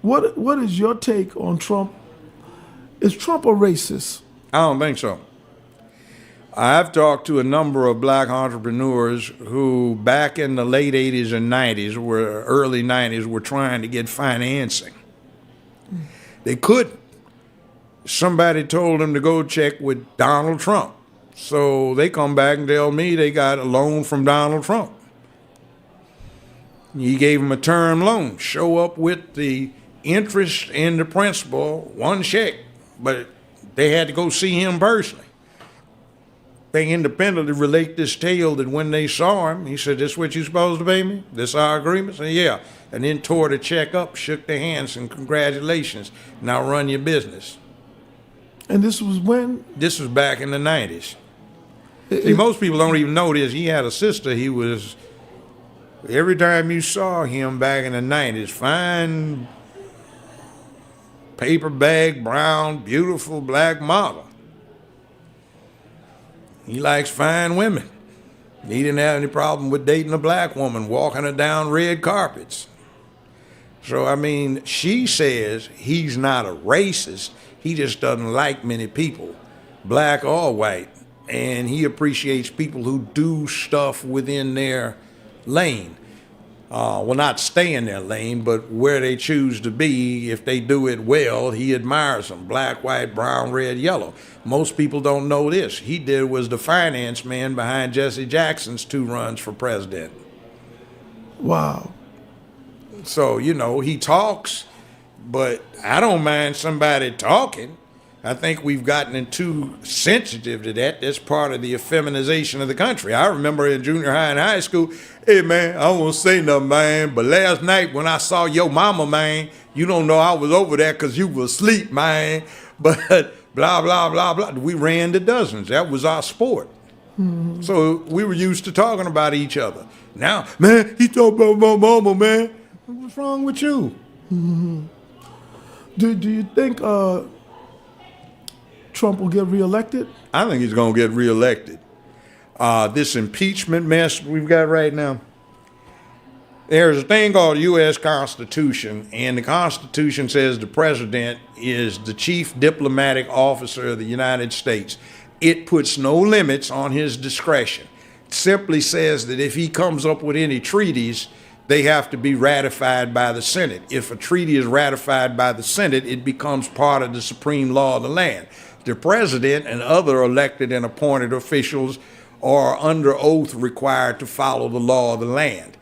What is your take on Trump? Is Trump a racist? I don't think so. I've talked to a number of black entrepreneurs who, back in the late 80s and 90s, early 90s, were trying to get financing. They couldn't. Somebody told them to go check with Donald Trump. So they come back and tell me they got a loan from Donald Trump. He gave them a term loan. Show up with the interest and the principal, one check. But they had to go see him personally. They independently relate this tale that when they saw him, he said, "This what you supposed to pay me? This our agreement?" I said, "Yeah." And then tore the check up, shook their hands, and congratulations. Now run your business. And this was when? This was back in the 90s. See, most people don't even know this. He had a sister. He was, every time you saw him back in the 90s, fine paper bag, brown, beautiful black model. He likes fine women. He didn't have any problem with dating a black woman, walking her down red carpets. So, I mean, she says he's not a racist. He just doesn't like many people, black or white. And he appreciates people who do stuff within their lane. Well, not stay in their lane, but where they choose to be. If they do it well, he admires them. Black, white, brown, red, yellow. Most people don't know this. He was the finance man behind Jesse Jackson's 2 runs for president. Wow. So, he talks, but I don't mind somebody talking. I think we've gotten too sensitive to that. That's part of the effeminization of the country. I remember in junior high and high school, "Hey, man, I won't say nothing, man, but last night when I saw your mama, man, you don't know I was over there because you was asleep, man." But blah, blah, blah, blah. We ran to dozens. That was our sport. Mm-hmm. So we were used to talking about each other. Now, "Man, he talking about my mama, man." What's wrong with you? Mm-hmm. Do you think Trump will get reelected? I think he's going to get reelected. This impeachment mess we've got right now, there's a thing called the U.S. Constitution, and the Constitution says the president is the chief diplomatic officer of the United States. It puts no limits on his discretion. It simply says that if he comes up with any treaties, they have to be ratified by the Senate. If a treaty is ratified by the Senate, it becomes part of the supreme law of the land. The president and other elected and appointed officials are under oath required to follow the law of the land.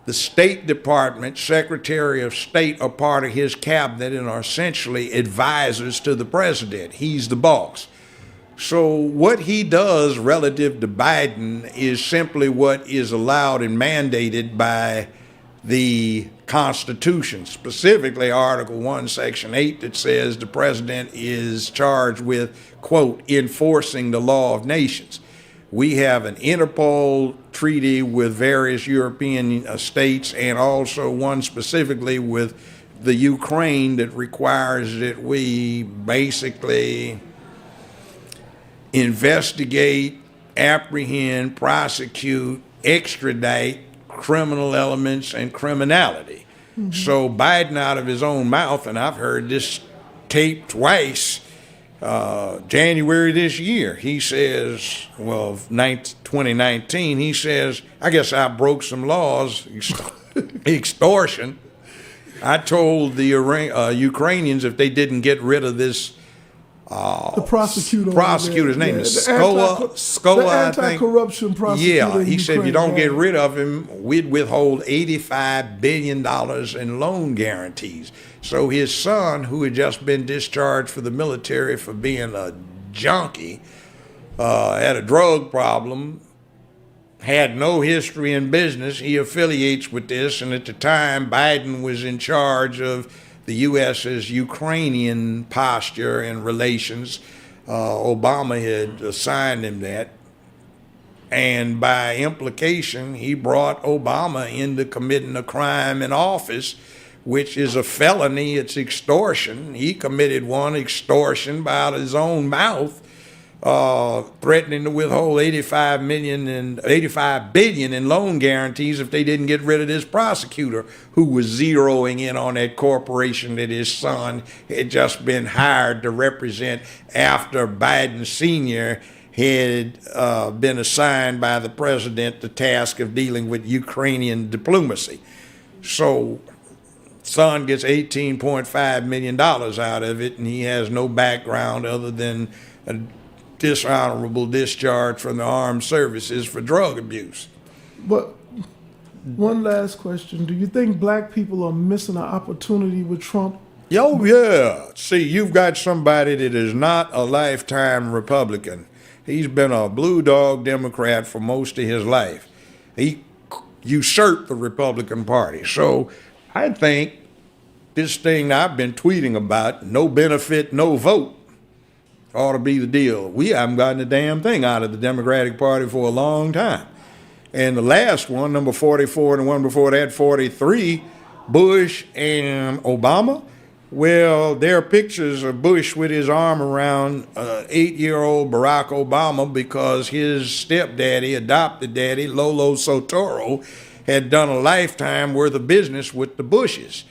The State Department, Secretary of State are part of his cabinet and are essentially advisors to the president. He's the boss. So what he does relative to Biden is simply what is allowed and mandated by the Constitution, specifically Article 1, Section 8, that says the president is charged with, quote, enforcing the law of nations. We have an Interpol treaty with various European states and also one specifically with the Ukraine that requires that we basically investigate, apprehend, prosecute, extradite criminal elements and criminality. Mm-hmm. So Biden, out of his own mouth, and I've heard this tape twice, January this year, he says, 2019, he says, "I guess I broke some laws, extortion. I told the Ukrainians if they didn't get rid of this the prosecutor's name is the anti-corruption prosecutor. Yeah, he said if you don't get rid of him, we'd withhold $85 billion in loan guarantees. So his son, who had just been discharged for the military for being a junkie, had a drug problem, had no history in business. He affiliates with this, and at the time, Biden was in charge of the U.S.'s Ukrainian posture and relations. Obama had assigned him that. And by implication, he brought Obama into committing a crime in office, which is a felony. It's extortion. He committed one, extortion, by out of his own mouth. threatening to withhold 85 billion in loan guarantees if they didn't get rid of this prosecutor who was zeroing in on that corporation that his son had just been hired to represent after Biden Sr. had been assigned by the president the task of dealing with Ukrainian diplomacy. So son gets $18.5 million out of it, and he has no background other than a dishonorable discharge from the armed services for drug abuse. But one last question. Do you think black people are missing an opportunity with Trump? Oh, yeah. See, you've got somebody that is not a lifetime Republican. He's been a blue dog Democrat for most of his life. He usurped the Republican Party. So I think this thing I've been tweeting about, no benefit, no vote, ought to be the deal. We haven't gotten a damn thing out of the Democratic Party for a long time. And the last one, number 44, and the one before that, 43, Bush and Obama, well, there are pictures of Bush with his arm around 8-year-old Barack Obama because his stepdaddy, adopted daddy, Lolo Sotoro, had done a lifetime worth of business with the Bushes.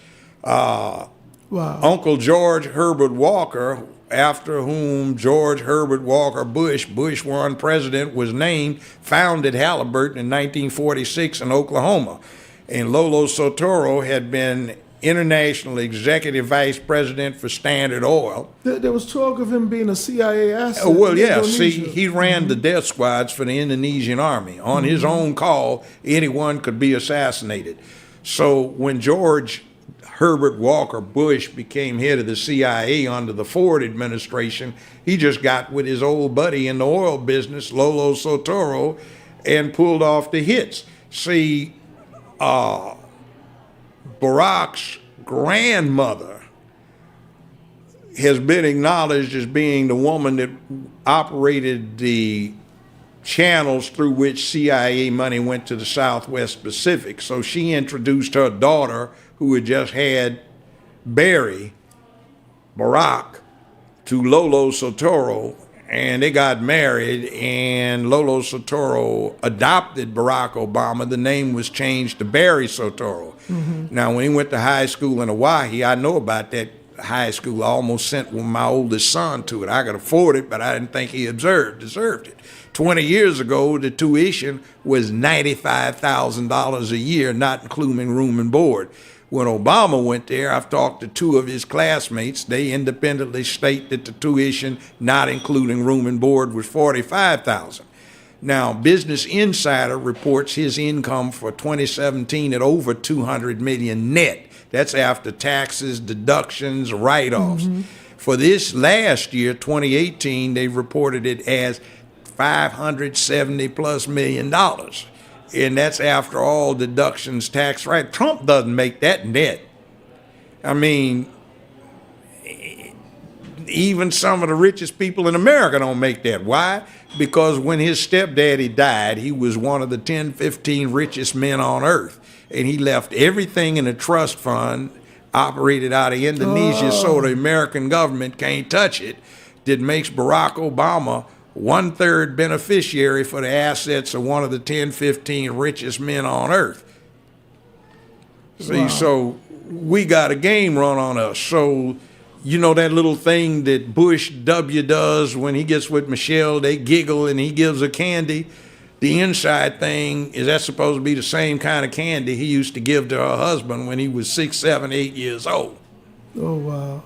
Wow. Uncle George Herbert Walker, after whom George Herbert Walker Bush, Bush 1 president, was named, founded Halliburton in 1946 in Oklahoma. And Lolo Sotoro had been international executive vice president for Standard Oil. There was talk of him being a CIA asset. Well, in yeah, Indonesia. see, he ran the death squads for the Indonesian army. On his own call, anyone could be assassinated. So when George Herbert Walker Bush became head of the CIA under the Ford administration, he just got with his old buddy in the oil business, Lolo Sotoro, and pulled off the hits. See, Barack's grandmother has been acknowledged as being the woman that operated the channels through which CIA money went to the Southwest Pacific. So she introduced her daughter, who had just had Barry, Barack, to Lolo Sotoro, and they got married, and Lolo Sotoro adopted Barack Obama. The name was changed to Barry Sotoro. Now, when he went to high school in Hawaii, I know about that high school. I almost sent my oldest son to it. I could afford it, but I didn't think he deserved it. 20 years ago, the tuition was $95,000 a year, not including room and board. When Obama went there, I've talked to two of his classmates. They independently state that the tuition, not including room and board, was $45,000. Now, Business Insider reports his income for 2017 at over $200 million net. That's after taxes, deductions, write-offs. For this last year, 2018, they reported it as $570+ million. And that's after all deductions, tax, right? Trump doesn't make that net. I mean, even some of the richest people in America don't make that. Why? Because when his stepdaddy died, he was one of the 10, 15 richest men on earth. And he left everything in a trust fund operated out of Indonesia, so the American government can't touch it. That makes Barack Obama 1/3 beneficiary for the assets of one of the 10, 15 richest men on earth. See, so we got a game run on us. So, you know that little thing that Bush W does when he gets with Michelle, they giggle and he gives her candy. The inside thing is that's supposed to be the same kind of candy he used to give to her husband when he was 6, 7, 8 years old. Oh, wow.